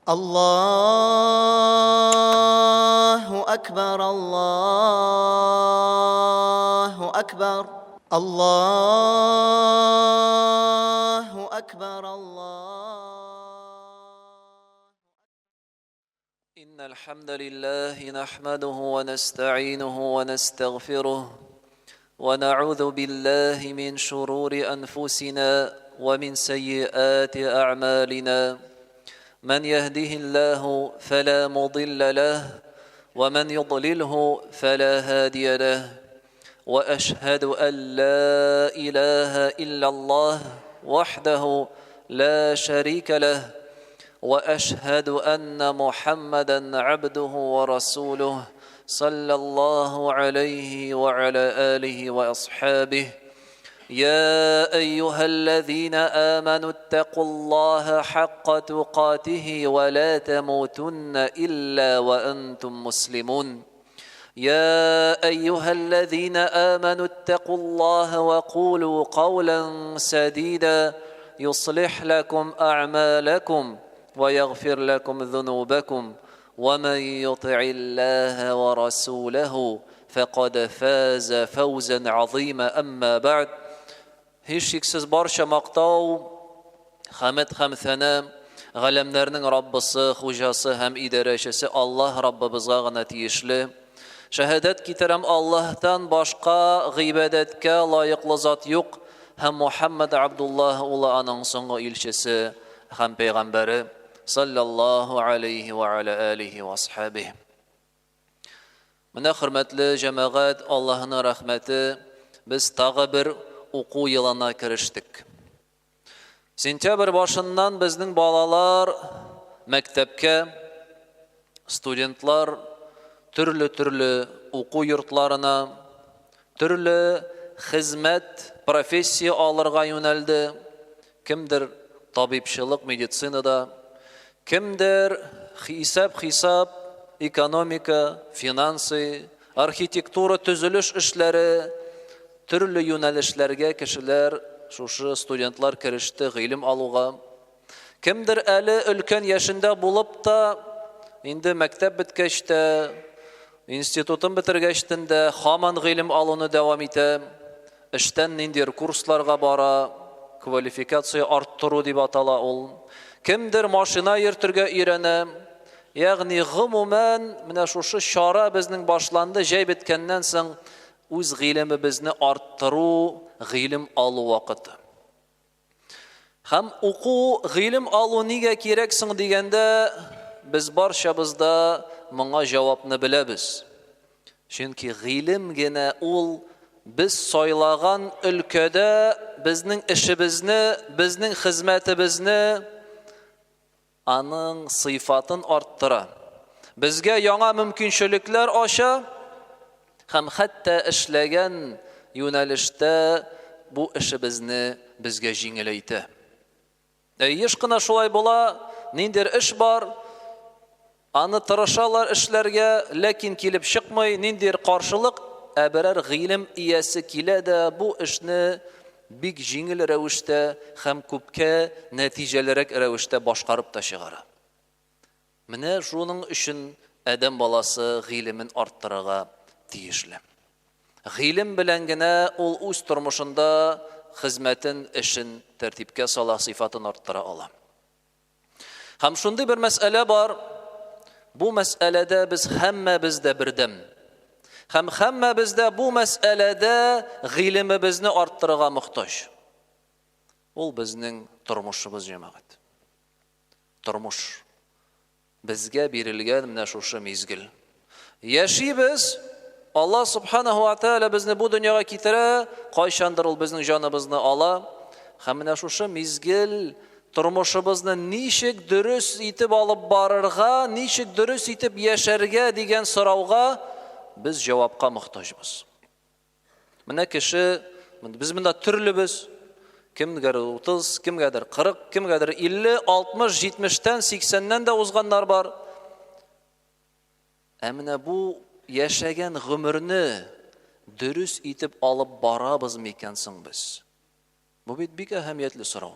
الله أكبر الله أكبر الله أكبر إن الحمد لله نحمده ونستعينه ونستغفره ونعوذ بالله من شرور أنفسنا ومن سيئات أعمالنا من يهده الله فلا مضل له ومن يضلله فلا هادي له وأشهد أن لا إله إلا الله وحده لا شريك له وأشهد أن محمدًا عبده ورسوله صلى الله عليه وعلى آله وأصحابه يا أيها الذين آمنوا اتقوا الله حق تقاته ولا تموتن إلا وأنتم مسلمون يا أيها الذين آمنوا اتقوا الله وقولوا قولا سديدا يصلح لكم أعمالكم ويغفر لكم ذنوبكم ومن يطع الله ورسوله فقد فاز فوزا عظيما أما بعد Hiçşiksiz barcha maqtov, hamd ham sana g'alamlarning Robbisi, xo'jasi ham idarachisi Allah Robbimizga g'ana tegishli. Shahodat kitaram Allohdan boshqa g'ibodatga loyiqli zot yo'q. Ham Muhammad Abdullah o'g'li aning so'nggi elchisi ham payg'ambari sallallohu alayhi va ala alihi va ashabihi. Mana hurmatli jamoat, Allohning rahmati, biz tag'i bir o'quv yilına kirishdik. Sentyabr boshından bizning bolalar maktabga, studentlar turli o'quv yurtlarına, turli xizmat, professiya olirga yo'naldi. Kimdir tabibchilik, meditsinada, kimdir hisob, ekonomika, finansi, arxitektura, tuzilish ishlari, turli yo'nalishlarga kishilar, shu studentlar kirishdi ilm aluga. Kimdir ali ulkan yashinda bo'lib da, endi maktab bitkachda, institutni bitirgachda hamon ilm aluni davom etib, ishdan nindir kurslarga bora, kvalifikatsiya orttiruv deb atala ul. Kimdir mashina yurtirga o'rganib, ya'ni umuman mana shu shora bizning boshlandi, jay bitgandan so'ng o'z ilmimizni orttiruv, ilm olu vaqti. Ham o'quv, ilm olu nega keraksin deganda biz barchamizda bunga javobni bilamiz. Chunki ilmgina ul biz soylagan ülkede bizning ishimizni, bizning xizmatimizni aning sifatini orttira. Bizga yangi mumkinchiliklar osha, ham hatta ishlagan yo'nalishda bu ishimizni bizga yengillaydi. Hechqana shulay bo'la, nindir ish bor, ani tirashalar ishlarga, lekin kelib chiqmay, nindir qarshilik, birer ilm iyasi keladi, bu ishni big yengil ravishda ham ko'pga natijalarga ravishda boshqarib tashig'ara. Mana shuning uchun adam bolasi ilmin orttiriga tiyishli. Ilm bilangina ol o'z turmushida xizmatin, ishin tartibga sola sifatini orttira ola. Ham shunday bir masala bor. Bu masalada biz hammamizda birdam. Hamma bizda bu masalada ilmimizni orttiriga muhtoj. Ol bizning turmushimiz jamoat. Turmush bizga berilgan mana shu mezgil. Yashaymiz. Allah subhanahu wa ta'ala bizni bu dunyoga keltira, qayshandirul bizning jonimizni ola. Hamma shu mezgil turmushimizni nechik durust etib olib borarga, nechik durust etib yasharga degan so'rovga biz javobga muhtojmiz. Mana kishi biz bunda turlibiz. Kimgadir 30, kimgadir 40, kimgadir 50, 60, 70 dan 80 dan da o'zganlar bor. Amina bu yaşagan ömrünü dürüst etib alıp barabız mekansın biz? Bu bit bik ahamiyetli so'rov.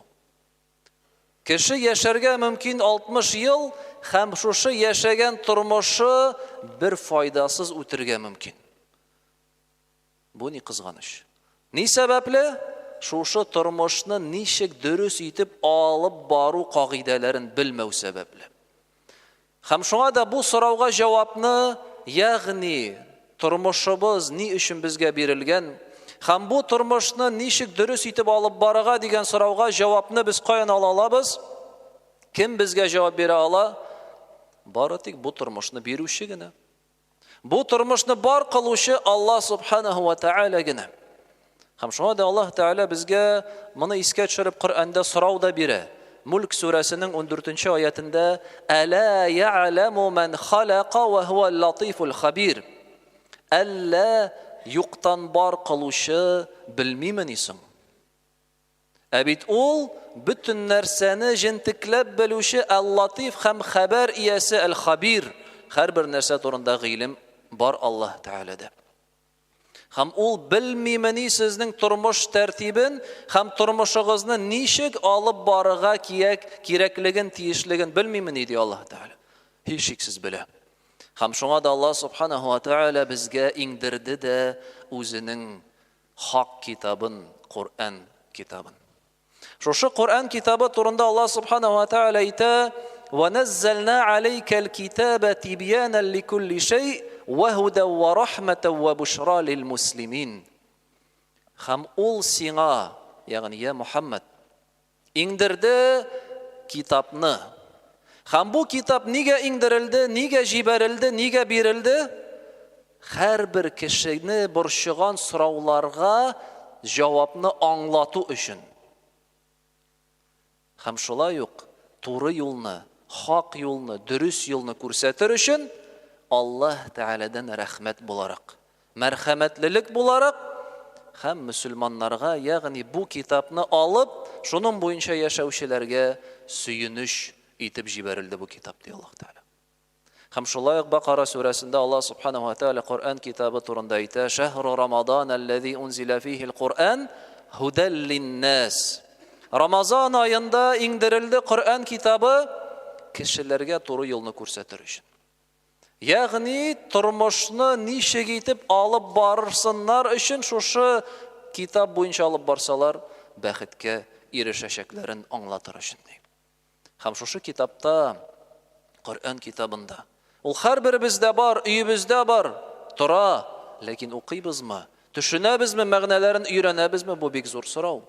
Кеше яшәргә мөмкин 60 ел, һәм шушы яшәгән тормышы бер файдасыз үтергә мөмкин. Бу ни кызганыч. Ни сәбәпле? Шушы тормышны ничек дөрес итеп алып бару кагыйдәләрен белмәү сәбәпле. Һәм шуңа да бу сорауга җавапны, ягъни тормышыбыз ни өчен безгә бирелгән, һәм бу тормышны ничек дөрес итеп алып барырга дигән сорауга җавапны без каян ала алабыз? Кем безгә җавап бирә ала? Бары тик бу тормышны бирүче генә. Бу тормышны бар кылучы Аллаһ субханаһу ва тааля генә. Һәм шуңа да Аллаһ Тәгалә безгә моны искә төшереп Коръәндә сорау да бирә. Мүлк сүрәсенең 14-нче аятында «Әлә я'ламу ман халаqa ва хувал латифул хабир». Әллә юктан бар кылучы белмиме соң? Ә бит ул бүтән нәрсәне җентекләп белүче Ал-Латиф һәм хәбәр иясе Ал-Хабир. Һәрбер нәрсә турында гыйлем бар Аллаһ Тәгаләдә. Һәм ул белмиме сезнең тормыш тәртибен һәм тормышыгызны ничек алып барырга кирәклеген, тиешлеген белмиме ди Аллаһ Тәгалә. Һич шиксез белә. Һәм шуңа да Аллаһ субханаһу ва тааля безгә иңдерде дә үзенең хак китабын, Коръән китабын. Шушы Коръән китабы турында Аллаһ субханаһу ва тааля әйтә: "Ва наззална алейкал китаба тибьяnan ликулли шей ва худан ва рахматан ва бушра лил муслимин." Һәм ул сиңа, ягъни я Мухаммад, иңдерде китапны. Һәм бу китап нигә иңдерелде, нигә җибәрелде, нигә бирелде? Һәрбер кешене борчыган сорауларга җавапны аңлату өчен. Һәм шулай ук туры юлны, хак юлны, дөрес юлны күрсәтер өчен Аллаһ Тәгаләдән рәхмәт буларак, мәрхәмәтлелек буларак һәм мөселманнарга, ягъни бу китапны алып, шуның буенча яшәүчеләргә сөенеш итеп җибәрелде бу китап ди Аллаһ Тәгалә. Һәм шулай ук Бакара сүрәсендә Аллаһ субханаһу ва тааля Коръән китабы турында әйтә: "Шәһру Рамадан аллази унзила фиһи ал-Коръән худан лин-нас." Рамазан айында иңдерелде Коръән китабы кешеләргә туры юлны күрсәтер өчен. Ягъни тормышны ничек итеп алып барырсыннар өчен шушы китап буенча алып барсалар, бәхеткә ирешәчәкләрен аңлатыр өчен. Һәм шушы китапта, Коръән китабында, ул һәрберебездә бар, өебездә бар, тора, ләкин укыйбызмы, төшенәбезме, мәгънәләрен өйрәнәбезме, бу бик зур сорау.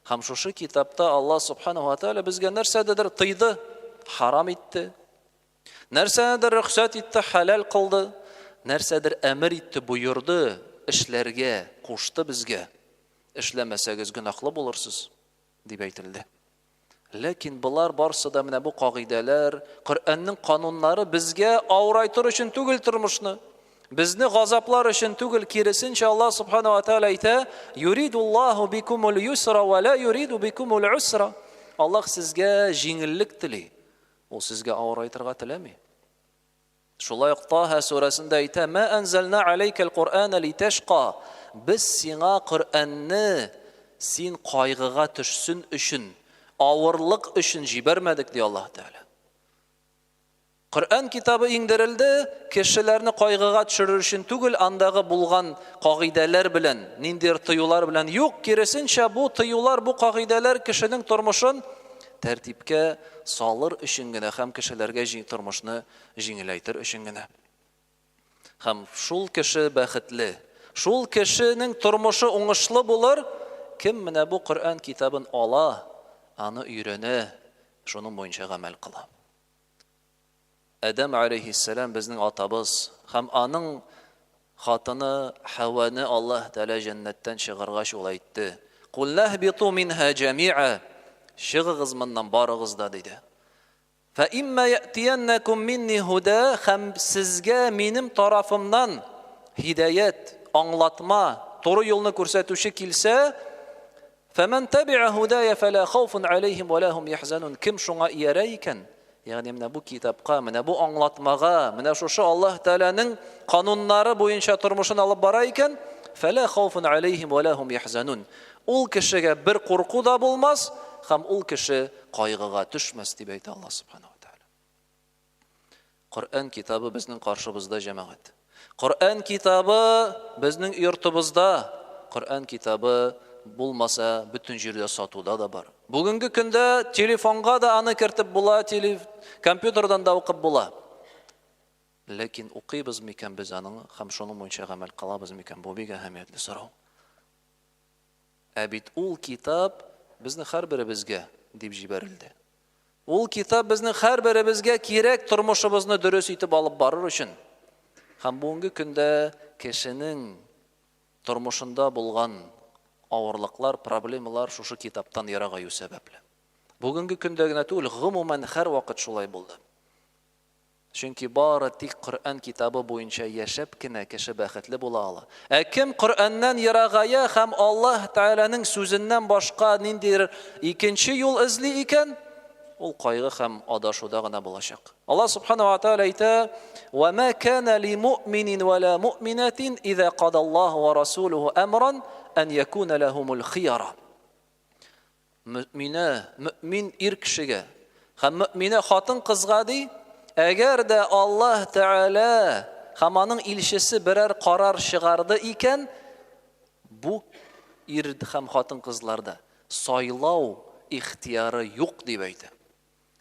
Һәм шушы китапта Аллаһ субханаһу ва тааля безгә нәрсәдер тыйды, харам итте. Нәрсәдер рөхсәт итте, халал кылды. Нәрсәдер әмер итте, буйырды, эшләргә кушты безгә. Эшләмәсәгез гөнаһлы булырсыз дип әйтелде. Ләкин булар барсы да менә бу кагыйдәләр, Коръәннең кануннары безгә авырайтыр өчен түгел тормышны. Безне газаплар өчен түгел, киресенчә Аллаһ субханаһу ва тааля әйтә: "Юридуллаһу бикумул юсра ва ла юриду бикумул усра." Аллаһ сезгә җиңеллек тили. Ул сезгә авырайтырга теләми. Шулай ук Таһа сүрәсендә әйтә: "Ма анзална алейкал Коръәна литашқа." Без сиңа Коръәнне син кайгыга төшсен өчен, авырлык өчен җибәрмәдек ди Аллаһ Тәгалә. Коръән китабы иңдерелде кешеләрне кайгыга төшерер өчен түгел, андагы булган кагыйдәләр белән, ниндидер тыюлар белән юк, киресенчә бу тыюлар, бу кагыйдәләр кешенең тормышын тәртипкә салыр өчен генә һәм кешеләргә тормышны җиңеләйтер өчен генә. Һәм шул кеше бәхетле, шул кешенең тормышы уңышлы булыр, кем менә бу Коръән китабын ала, аны өйрәнә, шуның буенча гамәл кыла. Адам алейхиссалам безнең атабыз һәм аның хатыны Хавваны Аллаһ Тәгалә җәннәттән чыгарга шулай әйтте: "Куллаһ биту минха җами'a." Чыгыгыз моннан барыгыз да диде. "Фа имма я'тияннакум минни худа." Һәм сезгә минем тарафымнан һидаят, аңлатма, туры юлны күрсәтүче килсә, "Фаман таби'a худая фала хауфун алейхим ва ла хум яхзанун." Кем шуңа иярә икән? Ягъни менә бу китапка, менә бу аңлатмага, менә шушы Аллаһ Тәгаләнең кануннары буенча тормышын алып бара икән, "Фала хауфун алейхим ва ла хум яхзанун." Ул кешегә бер курку да булмас һәм ул кеше кайгыга төшмәс дип әйтә Аллаһ Субханаһу ва Тааля. Коръән китабы безнең каршыбызда, җәмәгать. Коръән китабы безнең йортыбызда. Коръән китабы булмаса, бөтен җирдә сатуда да бар. Бүгенге көндә телефонга да аны кертеп була, компьютердан да укып була. Ләкин укыйбыз микән без аның һәм шуның буенча гамәл кылабыз микән? Бу бик әһәмиятле сорау. Ә бит ул китап безнең һәрберебезгә дип җибәрелде. Ул китап безнең һәрберебезгә кирәк тормышыбызны дөрес итеп алып барыр өчен. Һәм бүгенге көндә кешенең тормышында булган авырлыклар, проблемалар шушы китаптан ярагаю сәбәпле. Бүгенге көндә генә түгел, гомумән һәр вакыт шулай булды. Чөнки бары тик Коръән китабы буенча яшәп кенә кеше бәхетле була ала. Ә кем Коръәннән ярагая һәм Аллаһ Тәгаләнең сүзеннән башка ниндидер икенче юл эзли икән, ул кайгы һәм адашуда гына булачак. Аллаһ Субханаһу ва Тааля әйтә: "Ва ма кана ли муъминин ва ла муъминатин иза қадаллаһу ва расулуһу амран ан якуна лахумул хияра." Мөмин ир кешегә һәм мөминә хатын кызга ди, әгәр дә Аллаһ Тәгалә һәм аның илчесе берәр карар чыгарды икән, бу ир һәм хатын кызларда сайлау ихтияры юк дип әйтә.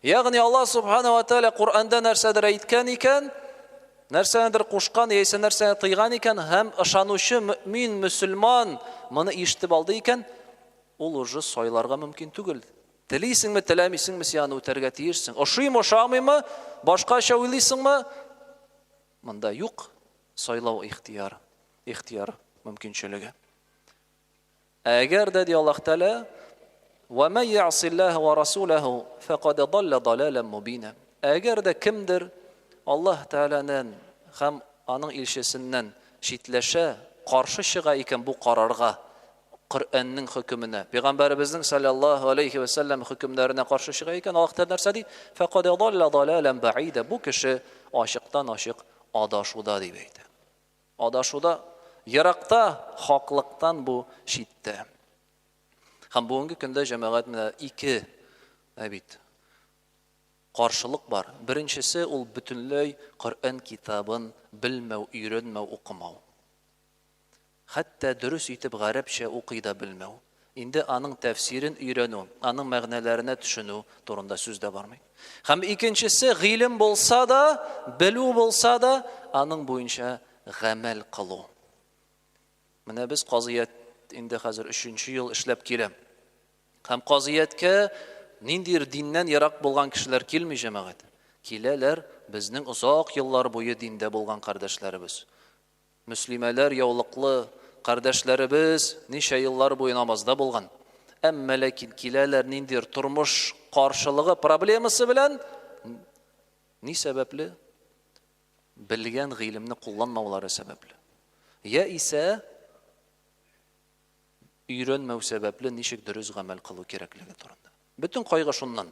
Ягъни Аллаһ Субханаһу ва Тааля Куръанда нәрсәдер әйткән икән, нәрсәдер кушкан, яисә нәрсә тыйган икән, һәм ышанучы мөмин, мөселман моны ишетеп алды икән, ул уже сайларга мөмкин түгел. Телисеңме, теләмисеңме, син үтәргә тиешсең. Ошыймы, ошамыймы, башкача уйлыйсыңмы? Монда юк сайлау ихтияр мөмкинчелеге. Әгәр дә ди Аллаһ Тәгалә: "Ва ман я'силлаһа ва расулаһу фақад далла далалан мубина." Әгәр дә кемдер Аллаһ Тәгаләнән һәм аның илчесеннән шитләшә, каршы чыга икән бу карарга, Коръәннең хөкеменә, Пәйгамбәребезнең саллаллаһу алейхи ва саллям хөкемнәренә каршы чыга икән, Аллаһ Тәгалә нәрсә ди? "Фақад далла далалан баида." Бу кеше ашыктан-ашык адашуда дип әйтә. Адашуда, еракта, хаклыктан бу читтә. Һәм бүгенге көндә җәмәгать менә ике каршылык бар. Беренчесе ул бөтенләй Коръән китабын белмәү, өйрәнмәү, укымау. Хәтта дөрес итеп гарәпчә укый да белмәү. Инде аның тәфсирен өйрәнү, аның мәгънәләренә төшенү турында сүз дә бармый. Һәм икенчесе гыйлем булса да, белү булса да, аның буенча гамәл кылу. Менә без казыят инде хәзер 3нче ел эшләп киләм. Һәм казыяткә ниндидер диннән ярак булган кешеләр килми, җәмәгать. Киләләр безнең озак еллар буе диндә булган кардәшләребез. Мөслимәләр, яулыклы кардәшләребез ничә еллар буе намазда булган. Әмма ләкин киләләр ниндидер тормыш каршылыгы, проблемасы белән ни сәбәпле? Белгән гыйлемне кулланмаулары сәбәпле. Яисә өйрәнмәү сәбәпле ничек дөрес гамәл кылу кирәклеге турында. Бөтен кайгы шуннан.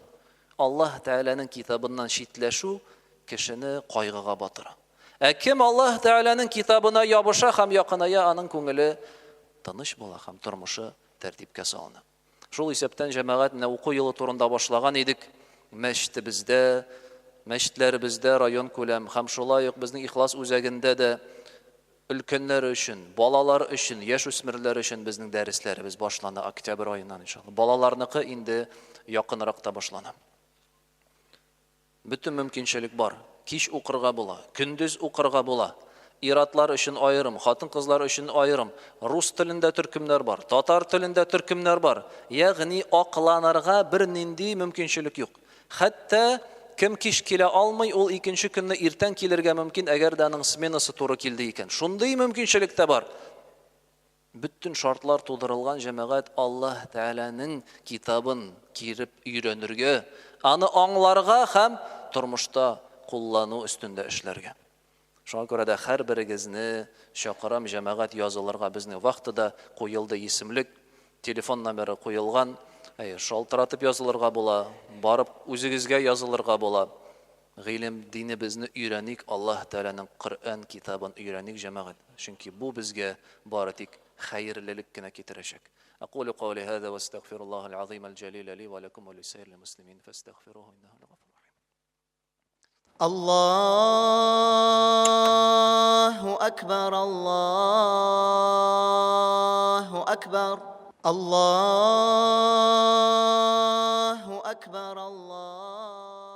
Аллаһ Тәгаләнең китабыннан читләшү кешене кайгыга батыра. Ә кем Аллаһ Тәгаләнең китабына ябыша һәм якыная, аның күңеле тыныч була һәм тормышы тәртипкә салына. Шул исәптән җәмәгать менә уку елы турында башлаган идек. Мәчетләребездә район күләм һәм шулай ук безнең Ихлас үзәгендә дә өлкәннәр өчен, балалар өчен, яшүсмерләр өчен безнең дәресләребез башлана октябрь аеннан иншалла. Балаларныкы инде якынрак та башлана. Бөтен мөмкинчелек бар. Кич укырга була, көндез укырга була. Иратлар өчен аерым, хатын-кызлар өчен аерым. Рус телендә төркемнәр бар, татар телендә төркемнәр бар. Ягъни акланырга бер нинди мөмкинчелек юк. Хәтта кем кич килә алмый, ул икенче көнне иртән килергә мөмкин, әгәр дә аның сменасы туры килде икән. Шундый мөмкинчелек тә бар. Бөтен шартлар тудырылган җәмәгать Аллаһ Тәгаләнең китабын киреп өйрәнергә, аны аңларга һәм тормышта куллану өстендә эшләргә. Шуңа күрә дә һәрберегезне чакырам, җәмәгать язылырга. Безнең вакытта куелды исемлек, телефон номеры куелган. Шалтыратып язылырга була, барып үзегезгә язылырга була. Гыйлем динебезне өйрәник, Аллаһ Тәгаләнең Коръән китабын өйрәник җәмәгать. Чөнки бу безгә бары тик xayrlilikine kitirecek. أقول قولي هذا واستغفر الله العظيم الجليل لي ولكم ولسائر المسلمين فاستغفروه إنه الغفور الرحيم. الله أكبر الله أكبر الله أكبر الله